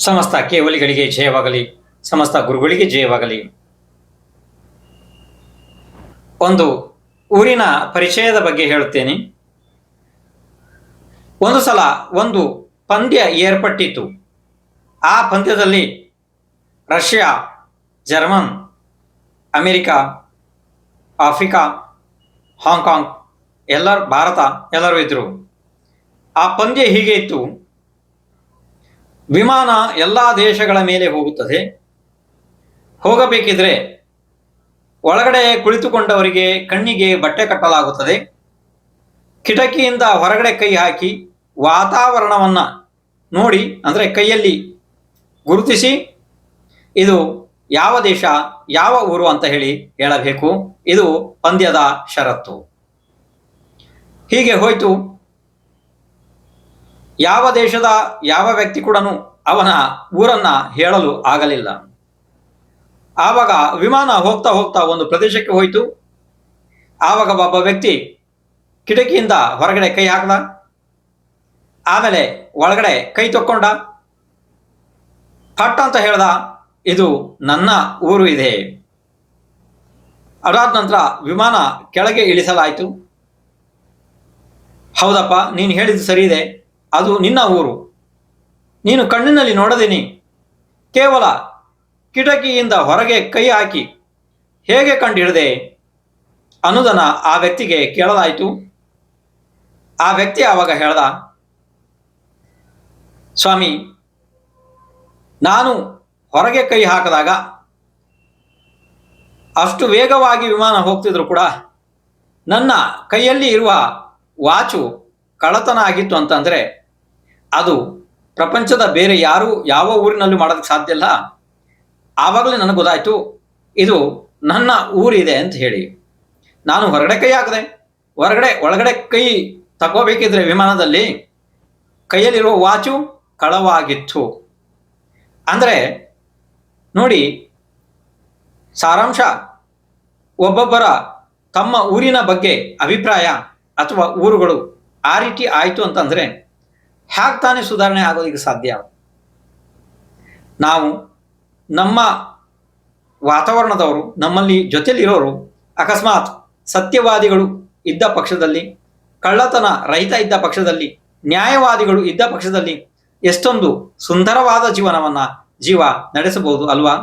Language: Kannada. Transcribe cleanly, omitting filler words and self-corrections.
ಸಮಸ್ತ ಕೇವಲಿಗಳಿಗೆ ಜಯವಾಗಲಿ, ಸಮಸ್ತ ಗುರುಗಳಿಗೆ ಜಯವಾಗಲಿ. ಒಂದು ಊರಿನ ಪರಿಚಯದ ಬಗ್ಗೆ ಹೇಳುತ್ತೇನೆ. ಒಂದು ಸಲ ಒಂದು ಪಂದ್ಯ ಏರ್ಪಟ್ಟಿತು. ಆ ಪಂದ್ಯದಲ್ಲಿ Russia, German, America, Africa, Hong Kong, Bharat ಎಲ್ಲರೂ ಇದ್ದರು. ಆ ಪಂದ್ಯ ಹೀಗೆ ಇತ್ತು. ವಿಮಾನ ಎಲ್ಲ ದೇಶಗಳ ಮೇಲೆ ಹೋಗುತ್ತದೆ. ಹೋಗಬೇಕಿದ್ರೆ ಒಳಗಡೆ ಕುಳಿತುಕೊಂಡವರಿಗೆ ಕಣ್ಣಿಗೆ ಬಟ್ಟೆ ಕಟ್ಟಲಾಗುತ್ತದೆ. ಕಿಟಕಿಯಿಂದ ಹೊರಗಡೆ ಕೈ ಹಾಕಿ ವಾತಾವರಣವನ್ನು ನೋಡಿ, ಅಂದರೆ ಕೈಯಲ್ಲಿ ಗುರುತಿಸಿ ಇದು ಯಾವ ದೇಶ, ಯಾವ ಊರು ಅಂತ ಹೇಳಬೇಕು. ಇದು ಪಂದ್ಯದ ಷರತ್ತು. ಹೀಗೆ ಹೋಯಿತು. ಯಾವ ದೇಶದ ಯಾವ ವ್ಯಕ್ತಿ ಕೂಡ ಅವನ ಊರನ್ನ ಹೇಳಲು ಆಗಲಿಲ್ಲ. ಆವಾಗ ವಿಮಾನ ಹೋಗ್ತಾ ಹೋಗ್ತಾ ಒಂದು ಪ್ರದೇಶಕ್ಕೆ ಹೋಯಿತು. ಆವಾಗ ಒಬ್ಬ ವ್ಯಕ್ತಿ ಕಿಟಕಿಯಿಂದ ಹೊರಗಡೆ ಕೈ ಹಾಕ್ದ, ಆಮೇಲೆ ಒಳಗಡೆ ಕೈ ತಕ್ಕೊಂಡ, ಪಟ್ ಅಂತ ಹೇಳ್ದ, ಇದು ನನ್ನ ಊರು ಇದೆ. ಅದಾದ ನಂತರ ವಿಮಾನ ಕೆಳಗೆ ಇಳಿಸಲಾಯಿತು. ಹೌದಪ್ಪ, ನೀನು ಹೇಳಿದ್ದು ಸರಿ ಇದೆ, ಅದು ನಿನ್ನ ಊರು. ನೀನು ಕಣ್ಣಿನಲ್ಲಿ ನೋಡದೇನಿ, ಕೇವಲ ಕಿಟಕಿಯಿಂದ ಹೊರಗೆ ಕೈ ಹಾಕಿ ಹೇಗೆ ಕಂಡುಹಿಡಿದೆ ಅನ್ನೋದನ್ನು ಆ ವ್ಯಕ್ತಿಗೆ ಕೇಳಲಾಯಿತು. ಆ ವ್ಯಕ್ತಿ ಆವಾಗ ಹೇಳ್ದ, ಸ್ವಾಮಿ, ನಾನು ಹೊರಗೆ ಕೈ ಹಾಕಿದಾಗ ಅಷ್ಟು ವೇಗವಾಗಿ ವಿಮಾನ ಹೋಗ್ತಿದ್ರು ಕೂಡ ನನ್ನ ಕೈಯಲ್ಲಿ ಇರುವ ವಾಚು ಕಳ್ಳತನ ಆಗಿತ್ತು ಅಂತಂದರೆ ಅದು ಪ್ರಪಂಚದ ಬೇರೆ ಯಾರು ಯಾವ ಊರಿನಲ್ಲೂ ಮಾಡೋದಕ್ಕೆ ಸಾಧ್ಯ ಇಲ್ಲ. ಆವಾಗಲೇ ನನಗೆ ಗೊತ್ತಾಯಿತು ಇದು ನನ್ನ ಊರಿದೆ ಅಂತ ಹೇಳಿ. ನಾನು ಹೊರಗಡೆ ಕೈ ಹಾಕಿದೆ. ಒಳಗಡೆ ಕೈ ತಗೋಬೇಕಿದ್ರೆ ವಿಮಾನದಲ್ಲಿ ಕೈಯಲ್ಲಿರುವ ವಾಚು ಕಳವಾಗಿತ್ತು. ಅಂದರೆ ನೋಡಿ, ಸಾರಾಂಶ, ಒಬ್ಬೊಬ್ಬರ ತಮ್ಮ ಊರಿನ ಬಗ್ಗೆ ಅಭಿಪ್ರಾಯ ಅಥವಾ ಊರುಗಳು ಆ ರೀತಿ ಆಯಿತು ಅಂತಂದರೆ ಹ್ಯಾಗೆ ತಾನೇ ಸುಧಾರಣೆ ಆಗೋದಕ್ಕೆ ಸಾಧ್ಯ? ನಾವು ನಮ್ಮ ವಾತಾವರಣದವರು, ನಮ್ಮಲ್ಲಿ ಜೊತೆಲಿರೋರು ಅಕಸ್ಮಾತ್ ಸತ್ಯವಾದಿಗಳು ಇದ್ದ ಪಕ್ಷದಲ್ಲಿ, ಕಳ್ಳತನ ರಹಿತ ಇದ್ದ ಪಕ್ಷದಲ್ಲಿ, ನ್ಯಾಯವಾದಿಗಳು ಇದ್ದ ಪಕ್ಷದಲ್ಲಿ ಎಷ್ಟೊಂದು ಸುಂದರವಾದ ಜೀವ ನಡೆಸಬಹುದು ಅಲ್ವಾ?